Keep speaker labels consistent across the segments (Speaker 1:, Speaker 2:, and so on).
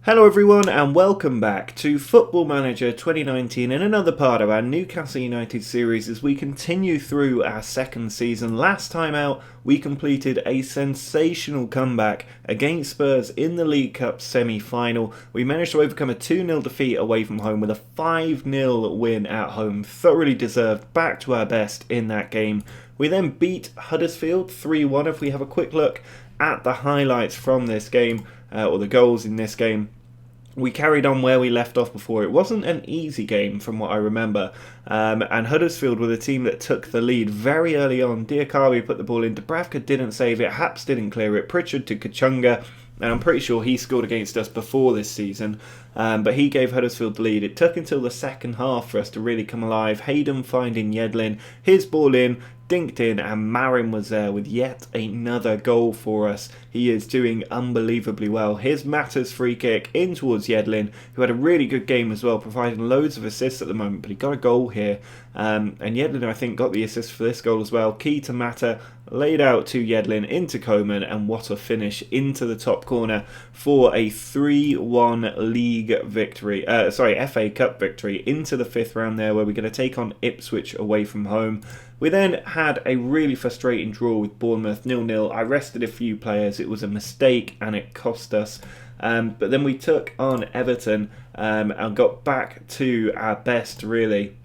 Speaker 1: Hello everyone and welcome back to Football Manager 2019 and another part of our Newcastle United series as we continue through our second season. Last time out we completed a sensational comeback against Spurs in the League Cup semi-final. We managed to overcome a 2-0 defeat away from home with a 5-0 win at home. Thoroughly deserved, back to our best in that game. We then beat Huddersfield 3-1. If we have a quick look at the highlights from this game, or the goals in this game, we carried on where we left off before. It wasn't an easy game from what I remember, and Huddersfield were the team that took the lead very early on. Diakawi put the ball in, Dubravka didn't save it, Haps didn't clear it, Pritchard to Kachunga, and I'm pretty sure he scored against us before this season, but he gave Huddersfield the lead. It took until the second half for us to really come alive. Hayden finding Yedlin, his ball in, dinked in, and Marin was there with yet another goal for us. He is doing unbelievably well. Here's Mata's free kick in towards Yedlin, who had a really good game as well, providing loads of assists at the moment, but he got a goal here. And Yedlin, I think, got the assist for this goal as well. Key to Mata, laid out to Yedlin into Coman, and what a finish into the top corner for a 3-1 league victory. FA Cup victory into the fifth round there, where we're going to take on Ipswich away from home. We then had a really frustrating draw with Bournemouth 0-0. I rested a few players. It was a mistake and it cost us. But then we took on Everton and got back to our best, really.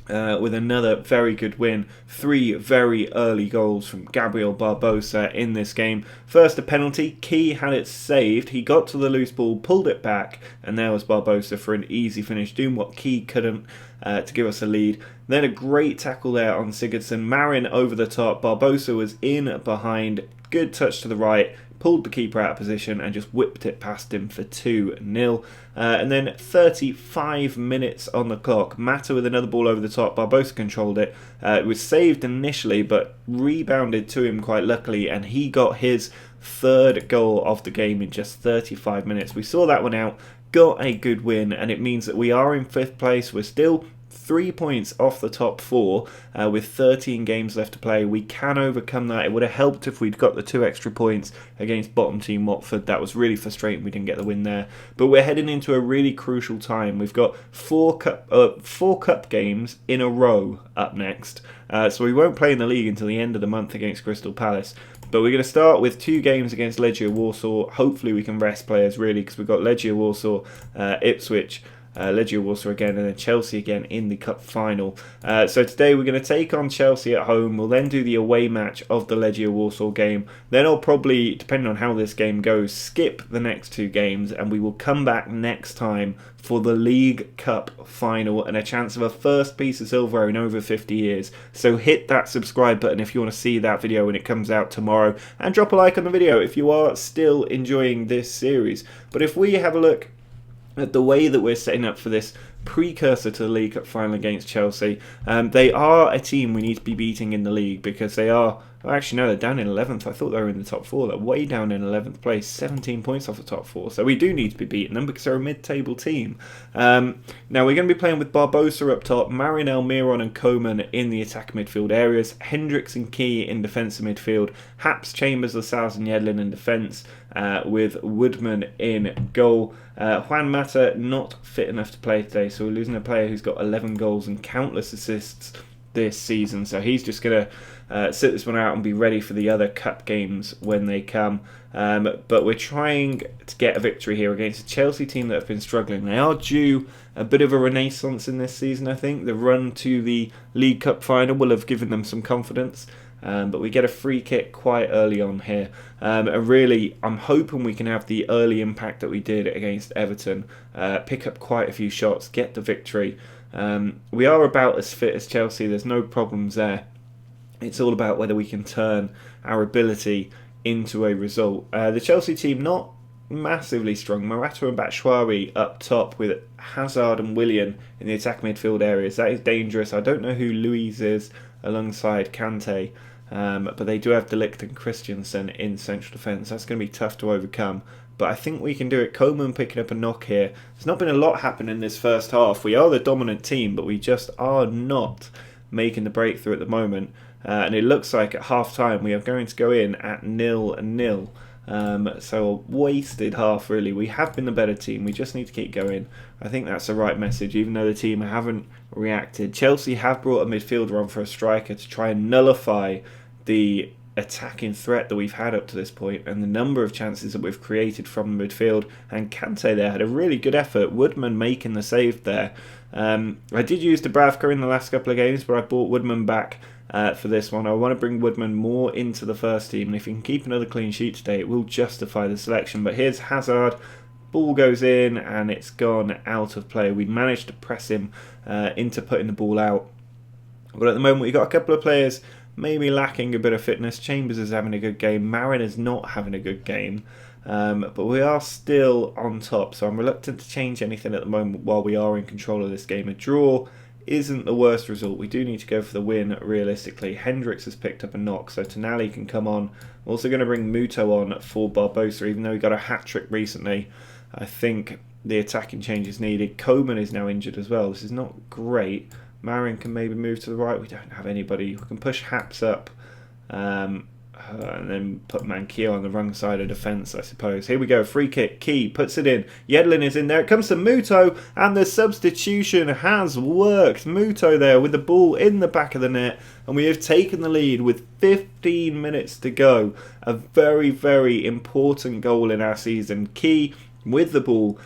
Speaker 1: With another very good win. 3 very early goals from Gabriel Barbosa in this game. First a penalty, Key had it saved, he got to the loose ball, pulled it back, and there was Barbosa for an easy finish, doing what Key couldn't to give us a lead. Then a great tackle there on Sigurdsson, Marin over the top, Barbosa was in behind, good touch to the right, pulled the keeper out of position and just whipped it past him for 2-0. And then 35 minutes on the clock. Mata with another ball over the top. Barbosa controlled it. It was saved initially, but rebounded to him quite luckily, and he got his third goal of the game in just 35 minutes. We saw that one out, got a good win, and it means that we are in 5th place. We're still 3 points off the top 4 with 13 games left to play. We can overcome that. It would have helped if we'd got the 2 extra points against bottom team Watford. That was really frustrating we didn't get the win there. But we're heading into a really crucial time. We've got 4 cup games in a row up next. So we won't play in the league until the end of the month against Crystal Palace. But we're going to start with 2 games against Legia Warsaw. Hopefully we can rest players, really, because we've got Legia Warsaw, Ipswich, Legia Warsaw again, and then Chelsea again in the cup final. So today we're going to take on Chelsea at home. We'll then do the away match of the Legia Warsaw game. Then I'll probably, depending on how this game goes, skip the next 2 games, and we will come back next time for the League Cup final and a chance of a first piece of silverware in over 50 years. So hit that subscribe button if you want to see that video when it comes out tomorrow, and drop a like on the video if you are still enjoying this series. But if we have a look at the way that we're setting up for this precursor to the League Cup final against Chelsea, they are a team we need to be beating in the league, because they are, actually no, they're down in 11th. I thought they were in the top 4. They're way down in 11th place, 17 points off the top 4. So we do need to be beating them because they're a mid-table team. Now we're going to be playing with Barbosa up top, Marin, Almiron and Coman in the attack midfield areas, Hendricks and Key in defensive midfield, Haps, Chambers, Lascelles and Yedlin in defence, with Woodman in goal. Juan Mata not fit enough to play today, so we're losing a player who's got 11 goals and countless assists this season, so he's just going to sit this one out and be ready for the other cup games when they come. But we're trying to get a victory here against a Chelsea team that have been struggling. They are due a bit of a renaissance in this season, I think. The run to the League Cup final will have given them some confidence. But we get a free kick quite early on here. And really, I'm hoping we can have the early impact that we did against Everton. Pick up quite a few shots, get the victory. We are about as fit as Chelsea. There's no problems there. It's all about whether we can turn our ability into a result. The Chelsea team, not massively strong. Morata and Batshuayi up top with Hazard and Willian in the attack midfield areas. That is dangerous. I don't know who Luiz is alongside Kante. But they do have De Ligt and Christensen in central defence. That's going to be tough to overcome. But I think we can do it. Coman picking up a knock here. There's not been a lot happen in this first half. We are the dominant team, but we just are not making the breakthrough at the moment. And it looks like at half-time we are going to go in at 0-0. So a wasted half, really. We have been the better team. We just need to keep going. I think that's the right message, even though the team haven't reacted. Chelsea have brought a midfielder on for a striker to try and nullify the attacking threat that we've had up to this point and the number of chances that we've created from the midfield. And Kante there had a really good effort. Woodman making the save there. I did use Dubravka in the last couple of games, but I brought Woodman back for this one. I want to bring Woodman more into the first team, and if he can keep another clean sheet today, it will justify the selection. But here's Hazard. Ball goes in and it's gone out of play. We managed to press him into putting the ball out. But at the moment we've got a couple of players maybe lacking a bit of fitness. Chambers is having a good game. Marin is not having a good game. But we are still on top, so I'm reluctant to change anything at the moment while we are in control of this game. A draw isn't the worst result. We do need to go for the win realistically. Hendricks has picked up a knock, so Tonali can come on. I'm also going to bring Muto on for Barbosa, even though he got a hat-trick recently. I think the attacking change is needed. Coman is now injured as well. This is not great. Marin can maybe move to the right. We don't have anybody. We can push Haps up and then put Manquillo on the wrong side of defence, I suppose. Here we go. Free kick. Key puts it in. Yedlin is in there. It comes to Muto, and the substitution has worked. Muto there with the ball in the back of the net, and we have taken the lead with 15 minutes to go. A very, very important goal in our season. Key with the ball,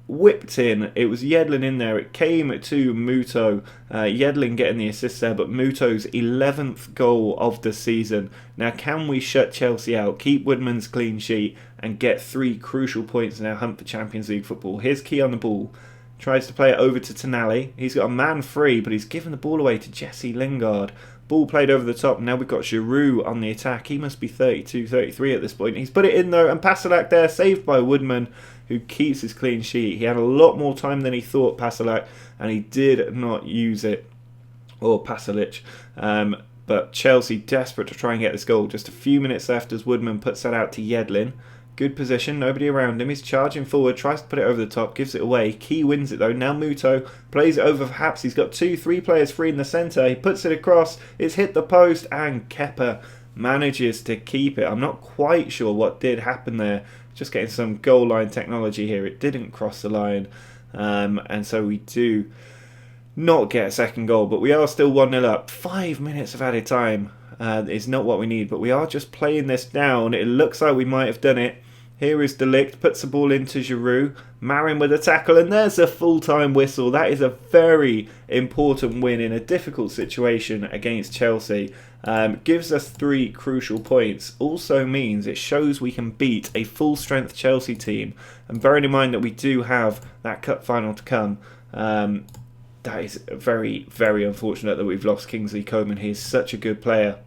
Speaker 1: whipped in. It was Yedlin in there. It came to Muto. Yedlin getting the assist there, but Muto's 11th goal of the season. Now, can we shut Chelsea out, keep Woodman's clean sheet, and get 3 crucial points in our hunt for Champions League football? Here's Key on the ball. Tries to play it over to Tonali. He's got a man free, but he's given the ball away to Jesse Lingard. Ball played over the top. Now we've got Giroud on the attack. He must be 32, 33 at this point. He's put it in though, and Pasalac there, saved by Woodman, who keeps his clean sheet. He had a lot more time than he thought, Pasalac, and he did not use it. Or Pasalic. But Chelsea desperate to try and get this goal. Just a few minutes left as Woodman puts that out to Yedlin. Good position, nobody around him. He's charging forward, tries to put it over the top, gives it away. Key wins it though. Now Muto plays it over for Haps. He's got 2-3 players free in the centre. He puts it across. It's hit the post, and Kepa manages to keep it. I'm not quite sure what did happen there. Just getting some goal line technology here. It didn't cross the line, and so we do not get a second goal, but we are still 1-0 up. 5 minutes of added time is not what we need, but we are just playing this down. It looks like we might have done it. Here is De Ligt, puts the ball into Giroud. Marin with a tackle, and there's a full-time whistle. That is a very important win in a difficult situation against Chelsea. Gives us 3 crucial points. Also means it shows we can beat a full-strength Chelsea team. And bearing in mind that we do have that cup final to come, that is very, very unfortunate that we've lost Kingsley Coman. He is such a good player.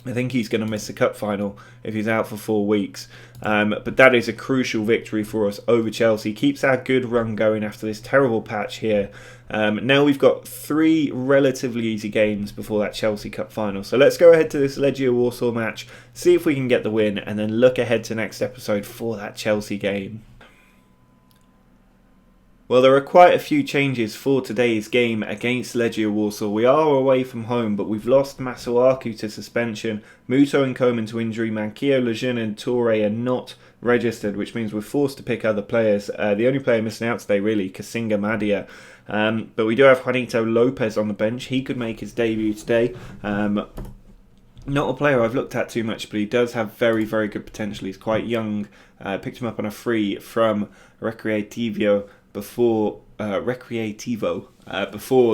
Speaker 1: I think he's going to miss the cup final if he's out for 4 weeks. But that is a crucial victory for us over Chelsea. Keeps our good run going after this terrible patch here. Now we've got 3 relatively easy games before that Chelsea cup final. So let's go ahead to this Legia Warsaw match, see if we can get the win, and then look ahead to next episode for that Chelsea game. Well, there are quite a few changes for today's game against Legia Warsaw. We are away from home, but we've lost Masuaku to suspension, Muto and Coman to injury, Manquillo, Lejeune and Toure are not registered, which means we're forced to pick other players. The only player missing out today, really, Kasinga Madia. But we do have Juanito Lopez on the bench. He could make his debut today. Not a player I've looked at too much, but he does have very, very good potential. He's quite young. Picked him up on a free from Recreativo before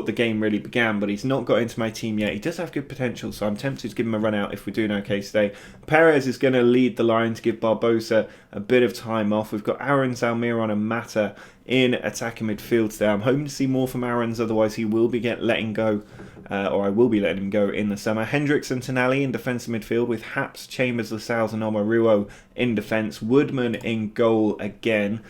Speaker 1: the game really began, but he's not got into my team yet. He does have good potential, so I'm tempted to give him a run out if we're doing okay today. Perez is going to lead the line to give Barbosa a bit of time off. We've got Aaron, Almiron and Mata in attacking midfield today. I'm hoping to see more from Aaron's, otherwise he will be letting go, or I will be letting him go in the summer. Hendricks and Tonali in defensive midfield with Haps, Chambers, Lascelles and Omaruo in defence. Woodman in goal again.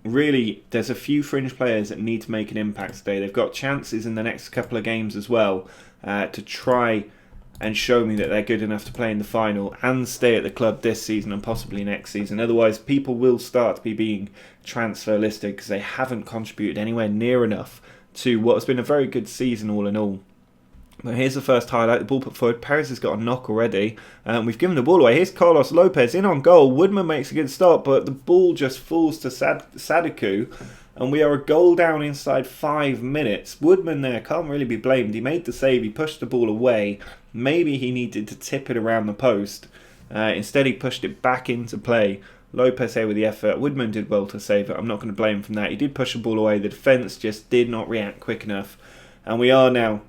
Speaker 1: Really, there's a few fringe players that need to make an impact today. They've got chances in the next couple of games as well to try and show me that they're good enough to play in the final and stay at the club this season and possibly next season. Otherwise, people will start to be being transfer listed because they haven't contributed anywhere near enough to what has been a very good season all in all. But here's the first highlight. The ball put forward. Perez has got a knock already. We've given the ball away. Here's Carlos Lopez in on goal. Woodman makes a good start, but the ball just falls to Sadiku. And we are a goal down inside 5 minutes. Woodman there can't really be blamed. He made the save. He pushed the ball away. Maybe he needed to tip it around the post. Instead, he pushed it back into play. Lopez here with the effort. Woodman did well to save it. I'm not going to blame him from that. He did push the ball away. The defence just did not react quick enough. And we are now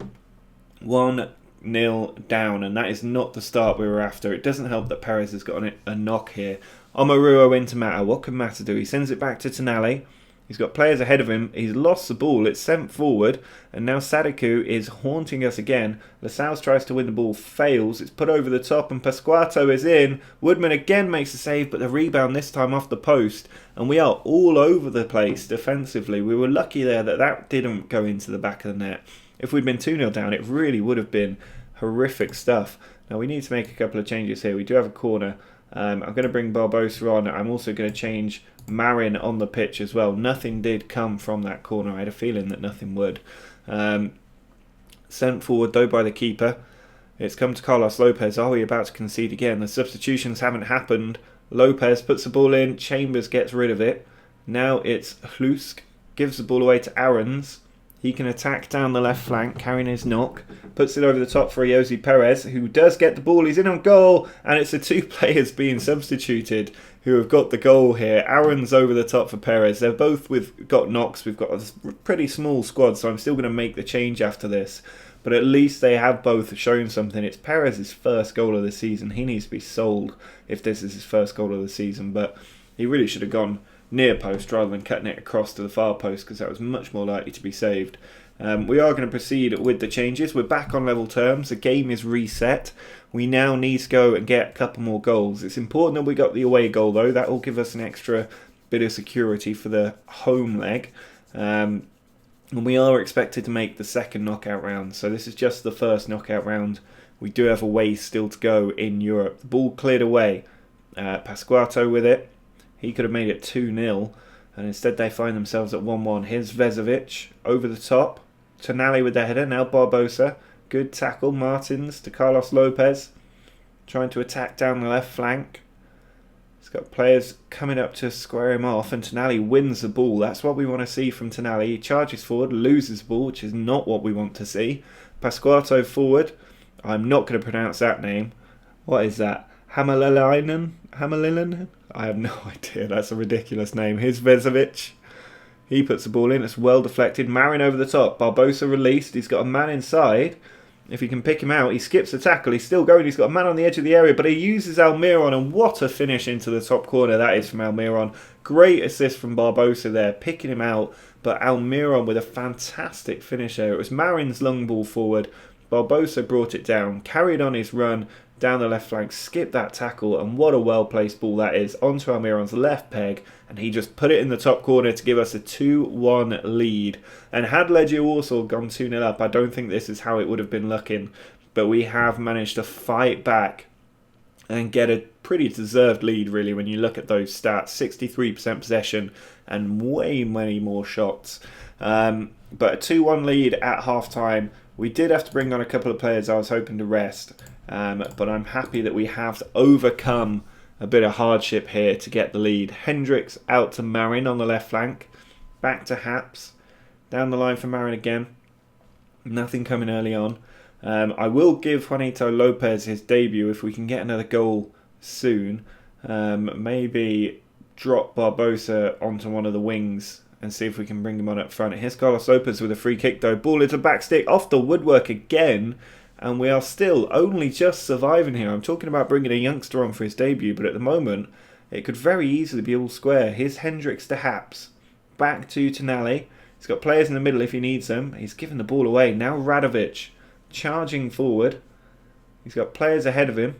Speaker 1: 1-0 down, and that is not the start we were after. It doesn't help that Perez has got a knock here. Omoruo into Mata. What can Mata do? He sends it back to Tonali. He's got players ahead of him. He's lost the ball. It's sent forward, and now Sadiku is haunting us again. Lascelles tries to win the ball, fails. It's put over the top, and Pasquato is in. Woodman again makes a save, but the rebound this time off the post, and we are all over the place defensively. We were lucky there that didn't go into the back of the net. If we'd been 2-0 down, it really would have been horrific stuff. Now we need to make a couple of changes here. We do have a corner. I'm going to bring Barbosa on. I'm also going to change Marin on the pitch as well. Nothing did come from that corner. I had a feeling that nothing would. Sent forward though by the keeper. It's come to Carlos Lopez. Are we about to concede again? The substitutions haven't happened. Lopez puts the ball in. Chambers gets rid of it. Now it's Hlusk. Gives the ball away to Aarons. He can attack down the left flank, carrying his knock. Puts it over the top for Jose Perez, who does get the ball. He's in on goal, and it's the two players being substituted who have got the goal here. Aaron's over the top for Perez. They're both got knocks. We've got a pretty small squad, so I'm still going to make the change after this. But at least they have both shown something. It's Perez's first goal of the season. He needs to be sold if this is his first goal of the season, but he really should have gone near post rather than cutting it across to the far post, because that was much more likely to be saved. We are going to proceed with the changes. We're back on level terms. The game is reset. We now need to go and get a couple more goals. It's important that we got the away goal though. That will give us an extra bit of security for the home leg. And we are expected to make the second knockout round. So this is just the first knockout round. We do have a way still to go in Europe. The ball cleared away. Pasquato with it. He could have made it 2-0, and instead they find themselves at 1-1. Here's Vezovic over the top. Tonali with the header. Now Barbosa. Good tackle. Martins to Carlos Lopez. Trying to attack down the left flank. He's got players coming up to square him off, and Tonali wins the ball. That's what we want to see from Tonali. He charges forward, loses the ball, which is not what we want to see. Pasquato forward. I'm not going to pronounce that name. What is that? Hammerlinen? I have no idea. That's a ridiculous name. Here's Vezovic. He puts the ball in. It's well deflected. Marin over the top. Barbosa released. He's got a man inside. If he can pick him out, he skips the tackle. He's still going. He's got a man on the edge of the area, but he uses Almiron, and what a finish into the top corner that is from Almiron. Great assist from Barbosa there, picking him out, but Almiron with a fantastic finish there. It was Marin's long ball forward. Barbosa brought it down, carried on his run down the left flank, skipped that tackle, and what a well-placed ball that is onto Almiron's left peg, and he just put it in the top corner to give us a 2-1 lead. And had Legia Warsaw gone 2-0 up, I don't think this is how it would have been looking, but we have managed to fight back and get a pretty deserved lead, really, when you look at those stats. 63% possession and way many more shots. But a 2-1 lead at half-time. We did have to bring on a couple of players I was hoping to rest. But I'm happy that we have overcome a bit of hardship here to get the lead. Hendricks out to Marin on the left flank. Back to Haps. Down the line for Marin again. Nothing coming early on. I will give Juanito Lopez his debut if we can get another goal soon. Maybe drop Barbosa onto one of the wings and see if we can bring him on up front. Here's Carlos Lopez with a free kick though. Ball into back stick. Off the woodwork again. And we are still only just surviving here. I'm talking about bringing a youngster on for his debut, but at the moment, it could very easily be all square. Here's Hendricks to Haps. Back to Tonali. He's got players in the middle if he needs them. He's given the ball away. Now Radovic charging forward. He's got players ahead of him.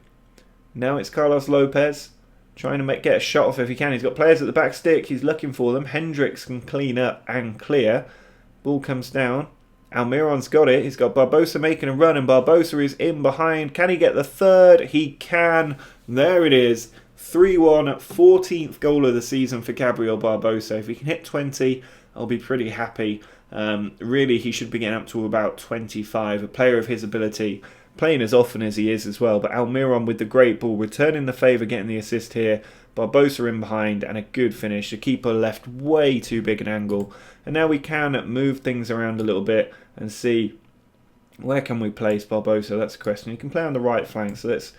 Speaker 1: Now it's Carlos Lopez trying to get a shot off if he can. He's got players at the back stick. He's looking for them. Hendricks can clean up and clear. Ball comes down. Almiron's got it. He's got Barbosa making a run, and Barbosa is in behind. Can he get the third? He can. There it is. 3-1, 14th goal of the season for Gabriel Barbosa. If he can hit 20, I'll be pretty happy. Really, he should be getting up to about 25. A player of his ability, playing as often as he is as well. But Almiron with the great ball, returning the favour, getting the assist here. Barbosa in behind, and a good finish. The keeper left way too big an angle. And now we can move things around a little bit and see where can we place Barbosa. That's the question. He can play on the right flank, so let's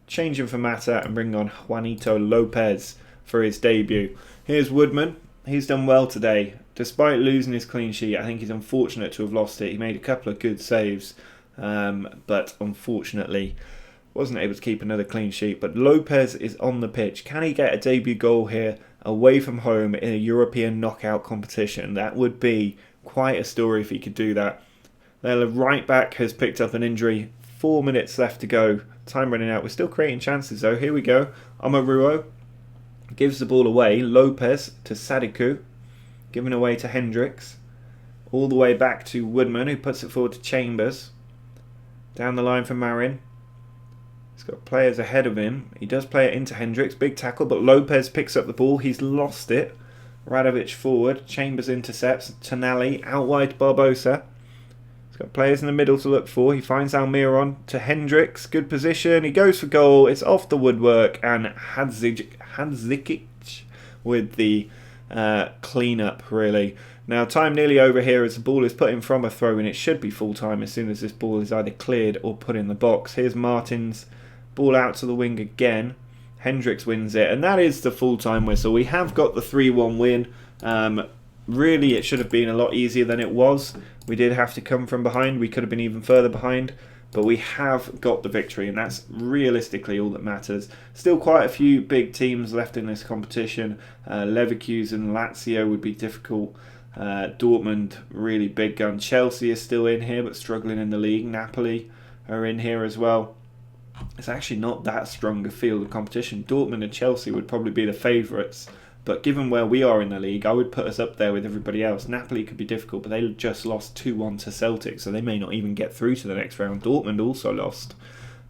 Speaker 1: change him for Mata and bring on Juanito Lopez for his debut. Here's Woodman. He's done well today. Despite losing his clean sheet, I think he's unfortunate to have lost it. He made a couple of good saves, but unfortunately wasn't able to keep another clean sheet. But Lopez is on the pitch. Can he get a debut goal here away from home in a European knockout competition? That would be quite a story if he could do that. The right back has picked up an injury. 4 minutes left to go. Time running out. We're still creating chances though. Here we go. Amaruo gives the ball away. Lopez to Sadiku. Given away to Hendricks. All the way back to Woodman, who puts it forward to Chambers. Down the line for Marin. He's got players ahead of him. He does play it into Hendricks. Big tackle, but Lopez picks up the ball. He's lost it. Radovic forward. Chambers intercepts. Tonali out wide Barbosa. He's got players in the middle to look for. He finds Almiron to Hendricks. Good position. He goes for goal. It's off the woodwork. And Hadzikic with the clean-up, really. Now, time nearly over here as the ball is put in from a throw, and it should be full-time as soon as this ball is either cleared or put in the box. Here's Martins. Ball out to the wing again. Hendricks wins it, and that is the full-time whistle. We have got the 3-1 win. Really, it should have been a lot easier than it was. We did have to come from behind. We could have been even further behind, but we have got the victory, and that's realistically all that matters. Still quite a few big teams left in this competition. Leverkusen, Lazio would be difficult. Dortmund, really big gun. Chelsea is still in here, but struggling in the league. Napoli are in here as well. It's actually not that strong a field of competition. Dortmund and Chelsea would probably be the favourites, but given where we are in the league, I would put us up there with everybody else. Napoli could be difficult, but they just lost 2-1 to Celtic, so they may not even get through to the next round. Dortmund also lost.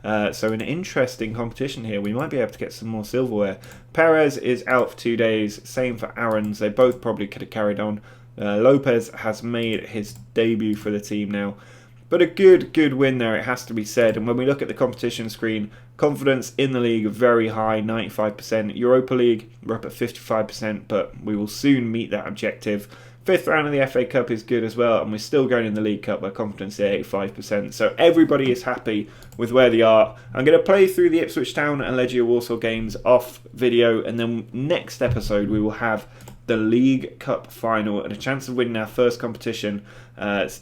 Speaker 1: So an interesting competition here. We might be able to get some more silverware. Perez is out for 2 days. Same for Aarons. They both probably could have carried on. Lopez has made his debut for the team now. But a good win there, it has to be said. And when we look at the competition screen, confidence in the league very high, 95%. Europa League, we're up at 55%, but we will soon meet that objective. 5th round of the FA Cup is good as well, and we're still going in the League Cup where confidence is 85%. So everybody is happy with where they are. I'm going to play through the Ipswich Town and Legia Warsaw games off video, and then next episode we will have the League Cup final and a chance of winning our first competition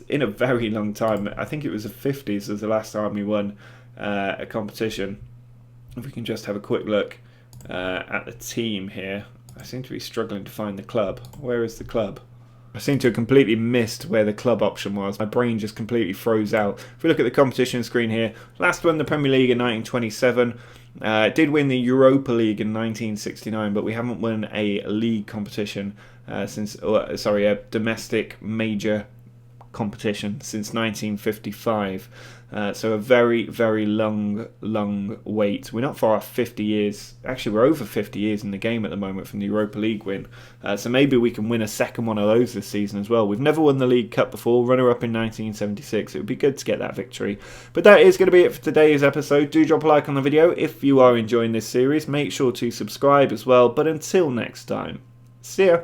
Speaker 1: in a very long time. I think it was the 50s was the last time we won a competition. If we can just have a quick look at the team here. I seem to be struggling to find the club. Where is the club? I seem to have completely missed where the club option was. My brain just completely froze out. If we look at the competition screen here, last won the Premier League in 1927. Did win the Europa League in 1969, but we haven't won a league competition a domestic major competition since 1955. So a very, very long wait. We're not far off 50 years. Actually, we're over 50 years in the game at the moment from the Europa League win. So maybe we can win a second one of those this season as well. We've never won the League Cup before, runner-up in 1976. It would be good to get that victory. But that is going to be it for today's episode. Do drop a like on the video if you are enjoying this series. Make sure to subscribe as well. But until next time, see ya.